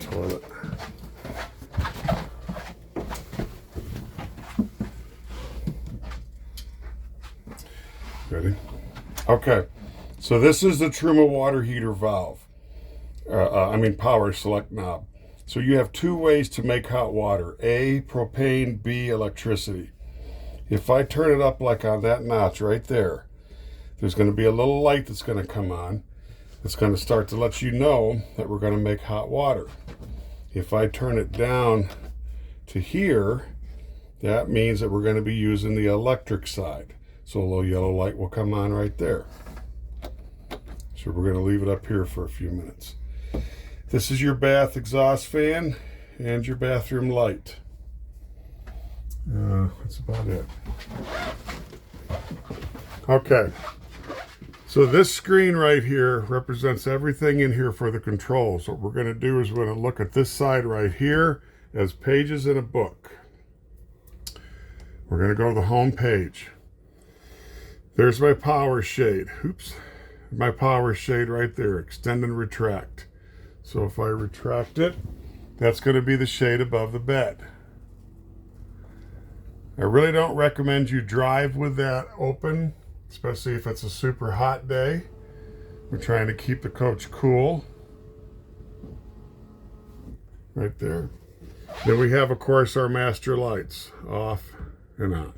toilet. Ready? Okay, so this is the Truma water heater valve. Power select knob. So you have two ways to make hot water. A, propane, B, electricity. If I turn it up like on that notch right there, there's going to be a little light that's going to come on. It's going to start to let you know that we're going to make hot water. If I turn it down to here, that means that we're going to be using the electric side. So a little yellow light will come on right there. So we're going to leave it up here for a few minutes. This is your bath exhaust fan and your bathroom light. That's about it. Okay. So this screen right here represents everything in here for the controls. What we're going to do is we're going to look at this side right here as pages in a book. We're going to go to the home page. There's my power shade. Oops. My power shade right there. Extend and retract. So if I retract it, that's going to be the shade above the bed. I really don't recommend you drive with that open, especially if it's a super hot day. We're trying to keep the coach cool. Right there. Then we have, of course, our master lights, off and on.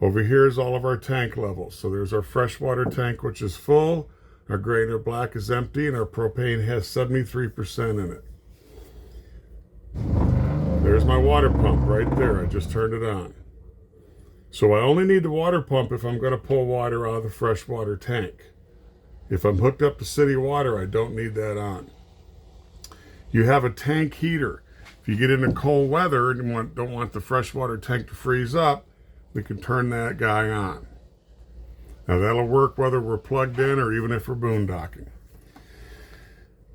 Over here is all of our tank levels. So there's our freshwater tank, which is full. Our gray and our black is empty, and our propane has 73% in it. There's my water pump right there. I just turned it on. So I only need the water pump if I'm going to pull water out of the freshwater tank. If I'm hooked up to city water, I don't need that on. You have a tank heater. If you get into cold weather and don't want the freshwater tank to freeze up, we can turn that guy on. Now that'll work whether we're plugged in or even if we're boondocking.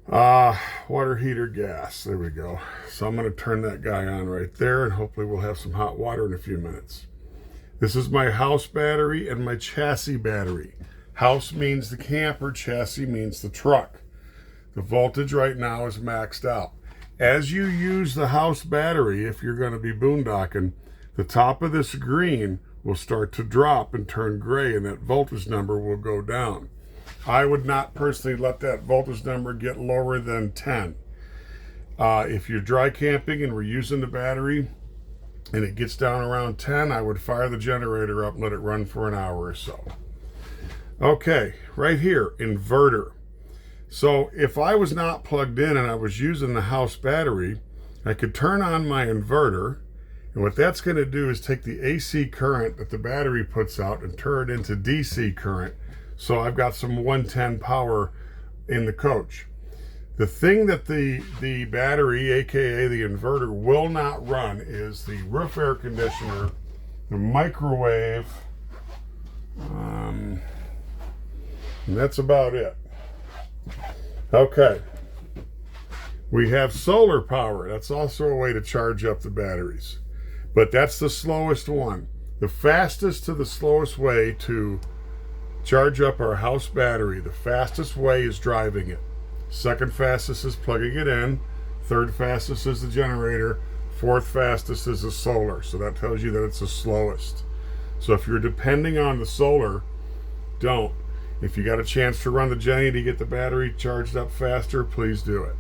Water heater gas, there we go. So I'm going to turn that guy on right there, and hopefully we'll have some hot water in a few minutes. This is my house battery and my chassis battery. House means the camper, chassis means the truck. The voltage right now is maxed out. As you use the house battery, if you're going to be boondocking, the top of this green will start to drop and turn gray, and that voltage number will go down. I would not personally let that voltage number get lower than 10. If you're dry camping and we're using the battery and it gets down around 10, I would fire the generator up and let it run for an hour or so. Okay, right here, inverter. So if I was not plugged in and I was using the house battery, I could turn on my inverter. And what that's going to do is take the AC current that the battery puts out and turn it into DC current. So I've got some 110 power in the coach. The thing that the battery, aka the inverter, will not run is the roof air conditioner, the microwave, and that's about it. Okay. We have solar power. That's also a way to charge up the batteries. But that's the slowest one. The fastest to the slowest way to charge up our house battery, the fastest way is driving it. Second fastest is plugging it in. Third fastest is the generator. Fourth fastest is the solar. So that tells you that it's the slowest. So if you're depending on the solar, don't. If you got a chance to run the Jenny to get the battery charged up faster, please do it.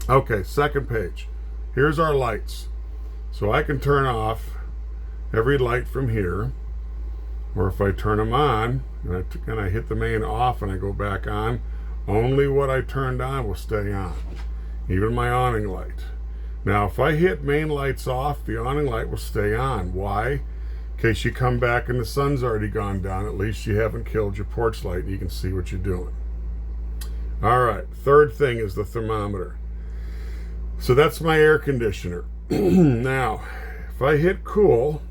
Okay, second page. Here's our lights. So I can turn off every light from here, or if I turn them on and I hit the main off and I go back on, only what I turned on will stay on, even my awning light. Now if I hit main lights off, the awning light will stay on. Why? In case you come back and the sun's already gone down, at least you haven't killed your porch light and you can see what you're doing. All right, third thing is the thermometer. So that's my air conditioner. Now, if I hit cool,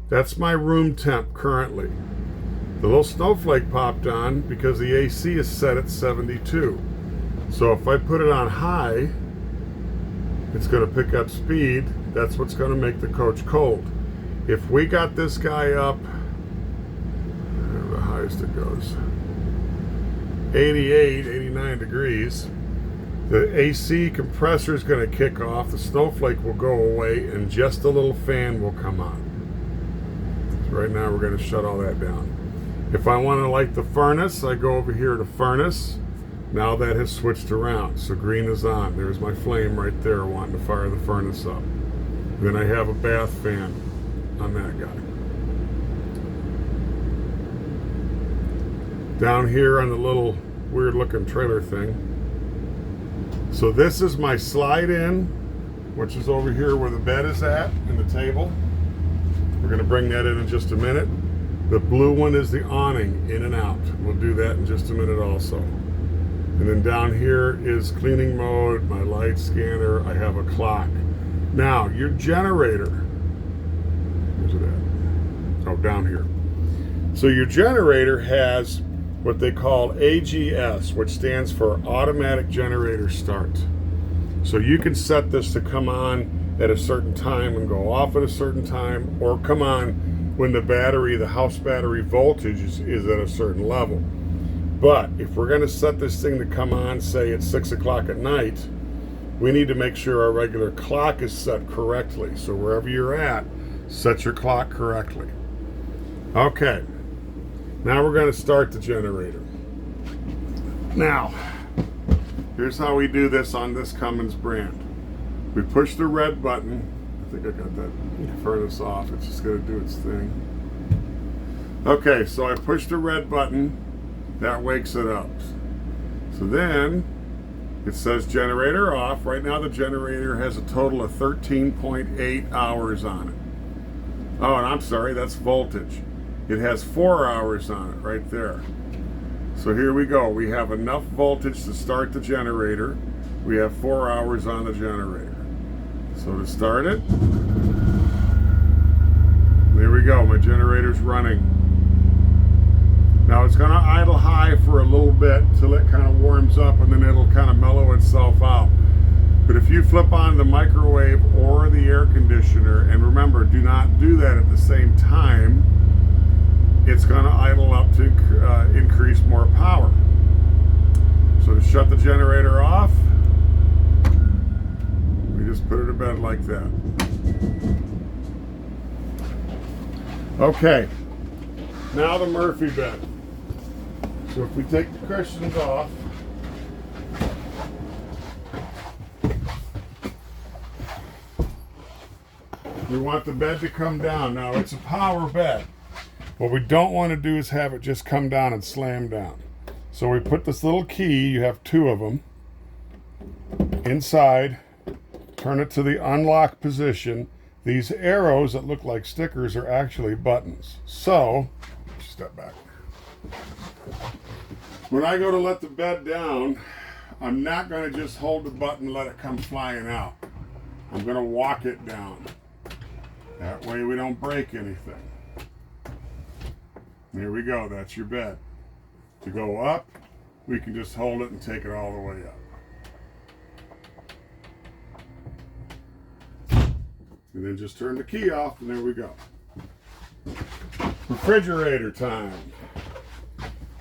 that's my room temp currently. The little snowflake popped on because the AC is set at 72. So if I put it on high, it's going to pick up speed. That's what's going to make the coach cold. If we got this guy up, the highest it goes, 88, 89 degrees, The AC compressor is going to kick off, the snowflake will go away, and just a little fan will come on. So right now we're going to shut all that down. If I want to light the furnace, I go over here to furnace. Now that has switched around, so green is on. There's my flame right there wanting to fire the furnace up. Then I have a bath fan on that guy. Down here on the little weird looking trailer thing. So this is my slide in, which is over here where the bed is at and the table. We're going to bring that in just a minute. The blue one is the awning, in and out. We'll do that in just a minute also. And then down here is cleaning mode, my light scanner, I have a clock. Now, your generator, where's it at? Oh, down here. So your generator has what they call AGS, which stands for Automatic Generator Start. So you can set this to come on at a certain time and go off at a certain time, or come on when the battery, the house battery voltage is at a certain level. But if we're going to set this thing to come on, say at 6 o'clock at night, we need to make sure our regular clock is set correctly. So wherever you're at, set your clock correctly. Okay, now we're going to start the generator. Now, here's how we do this on this Cummins brand. We push the red button. I think I got that furnace off. It's just going to do its thing. Okay, so I push the red button. That wakes it up. So then it says generator off. Right now the generator has a total of 13.8 hours on it. Oh, and I'm sorry, that's voltage. It has 4 hours on it right there. So here we go. We have enough voltage to start the generator. We have 4 hours on the generator. So to start it, there we go. My generator's running. Now it's going to idle high for a little bit till it kind of warms up, and then it'll kind of mellow itself out. But if you flip on the microwave or the air conditioner, and remember, do not do that at the same time, it's going to idle up to increase more power. So to shut the generator off, we just put it to bed like that. Okay, now the Murphy bed. So if we take the cushions off, we want the bed to come down. Now it's a power bed. What we don't want to do is have it just come down and slam down. So we put this little key, you have 2 of them, inside, turn it to the unlock position. These arrows that look like stickers are actually buttons. So, step back. When I go to let the bed down, I'm not going to just hold the button and let it come flying out. I'm going to walk it down. That way we don't break anything. There we go, that's your bed. To go up, we can just hold it and take it all the way up. And then just turn the key off, and there we go. Refrigerator time.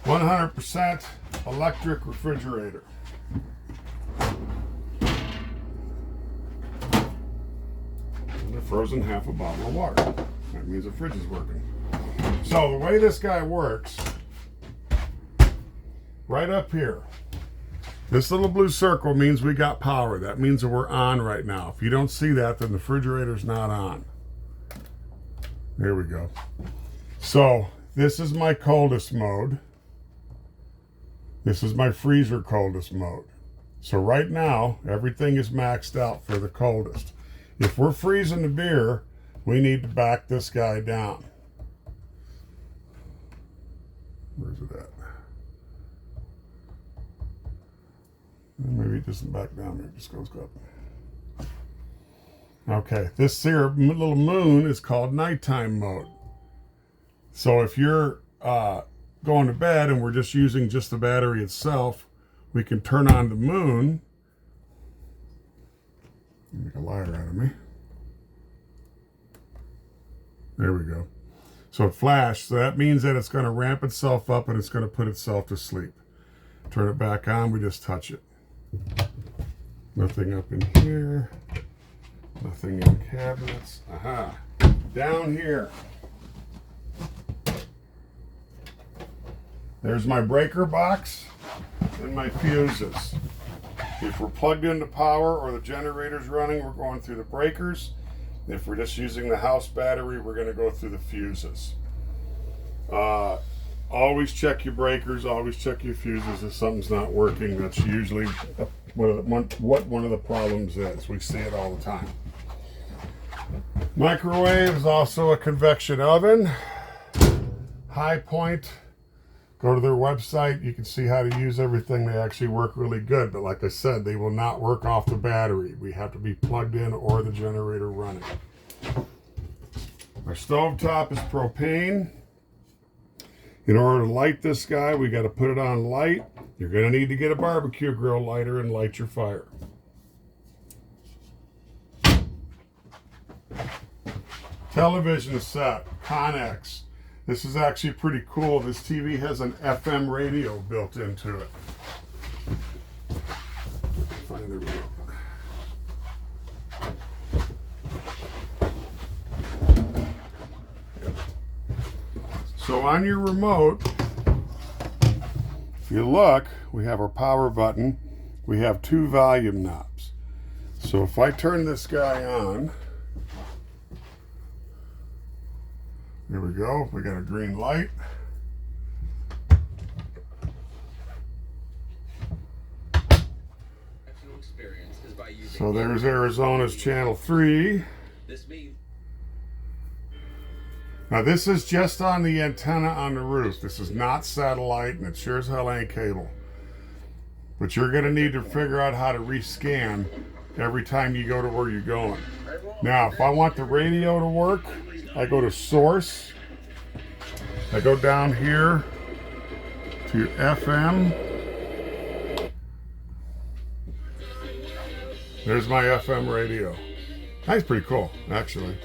100% electric refrigerator. And a frozen half a bottle of water. That means the fridge is working. So the way this guy works, right up here, this little blue circle means we got power. That means that we're on right now. If you don't see that, then the refrigerator's not on. There we go. So this is my coldest mode. This is my freezer coldest mode. So right now, everything is maxed out for the coldest. If we're freezing the beer, we need to back this guy down. Where's it at? Maybe it doesn't back down, maybe it just goes up. Okay, this here little moon is called nighttime mode. So if you're going to bed and we're just using just the battery itself, we can turn on the moon. Make a liar out of me. There we go. So it flashed, so that means that it's going to ramp itself up and it's going to put itself to sleep. Turn it back on, we just touch it. Nothing up in here. Nothing in cabinets. Aha. Down here. There's my breaker box and my fuses. If we're plugged into power or the generator's running, we're going through the breakers. If we're just using the house battery, we're going to go through the fuses. Always check your breakers, always check your fuses. If something's not working, that's usually what one of the problems is. We see it all the time. Microwave is also a convection oven. High Point. Go to their website. You can see how to use everything. They actually work really good. But like I said, they will not work off the battery. We have to be plugged in or the generator running. Our stovetop is propane. In order to light this guy, we got to put it on light. You're going to need to get a barbecue grill lighter and light your fire. Television set, Connex. This is actually pretty cool. This TV has an FM radio built into it. Find the remote. So on your remote, if you look, we have our power button. We have 2 volume knobs. So if I turn this guy on, there we go. We got a green light. So there's Arizona's channel 3. Now this is just on the antenna on the roof. This is not satellite, and it sure as hell ain't cable. But you're going to need to figure out how to rescan every time you go to where you're going. Now, if I want the radio to work, I go to source. I go down here to FM. There's my FM radio. That's pretty cool, actually.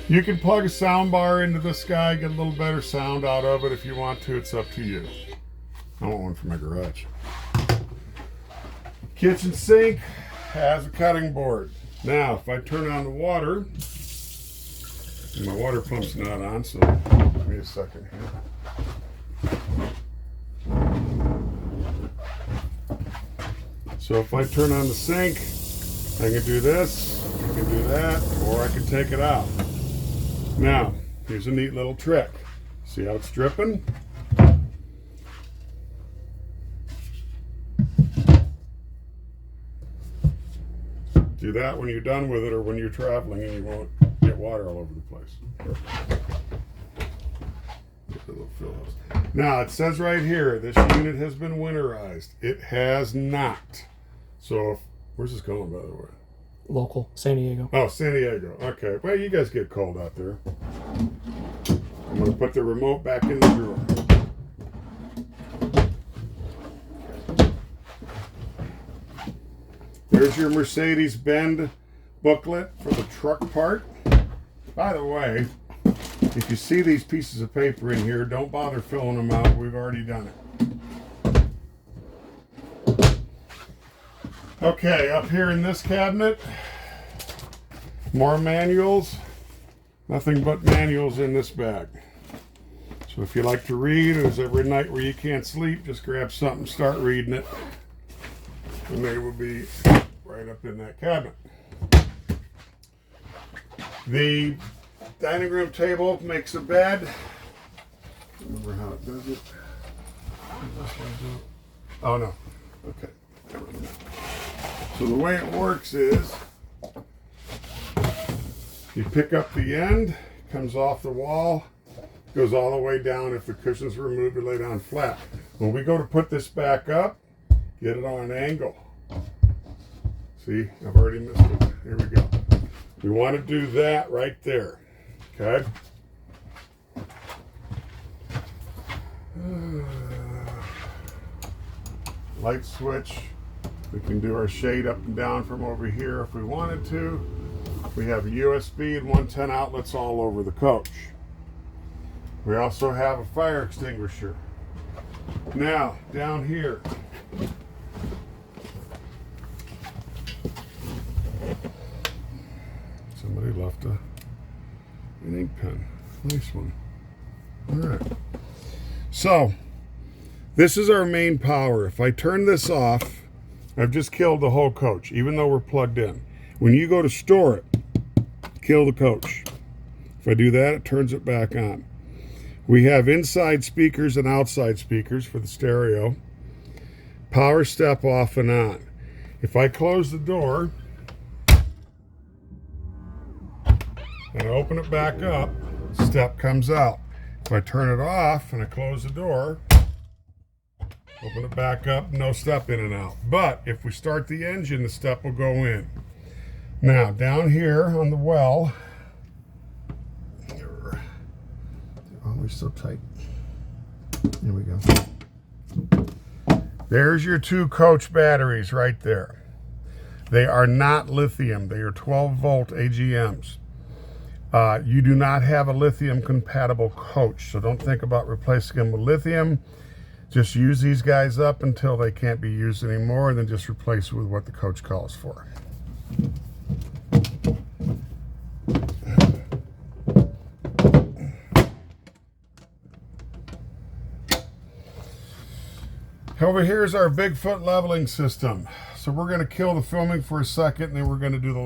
You can plug a sound bar into this guy, get a little better sound out of it if you want to. It's up to you. I want one for my garage. Kitchen sink has a cutting board. Now, if I turn on the water, and my water pump's not on, so give me a second here. So if I turn on the sink, I can do this, I can do that, or I can take it out. Now, here's a neat little trick. See how it's dripping? Do that when you're done with it or when you're traveling and you won't get water all over the place. Now, it says right here, this unit has been winterized. It has not. So, where's this going, by the way? Local, San Diego. Oh, San Diego. Okay. Well, you guys get cold out there. I'm going to put the remote back in the drawer. There's your Mercedes-Benz booklet for the truck part. By the way, if you see these pieces of paper in here, don't bother filling them out. We've already done it. Okay, up here in this cabinet, more manuals. Nothing but manuals in this bag. So if you like to read, or every night where you can't sleep, just grab something, start reading it, and they will be right up in that cabinet. The dining room table makes a bed. Remember how it does it? Oh no. Okay. So the way it works is you pick up the end, comes off the wall, goes all the way down. If the cushion's removed, you lay down flat. When we go to put this back up, get it on an angle. See, I've already missed it. Here we go. We want to do that right there. Okay? Light switch. We can do our shade up and down from over here if we wanted to. We have USB and 110 outlets all over the coach. We also have a fire extinguisher. Now, down here, left an ink pen. Nice one. All right. So, this is our main power. If I turn this off, I've just killed the whole coach, even though we're plugged in. When you go to store it, kill the coach. If I do that, it turns it back on. We have inside speakers and outside speakers for the stereo. Power step off and on. If I close the door and I open it back up, step comes out. If I turn it off and I close the door, open it back up, no step in and out. But if we start the engine, the step will go in. Now, down here on the well, always so tight. Here we go. There's your 2 coach batteries right there. They are not lithium. They are 12-volt AGMs. You do not have a lithium compatible coach, so don't think about replacing them with lithium. Just use these guys up until they can't be used anymore, and then just replace it with what the coach calls for. Over here is our Bigfoot leveling system. So we're going to kill the filming for a second, and then we're going to do the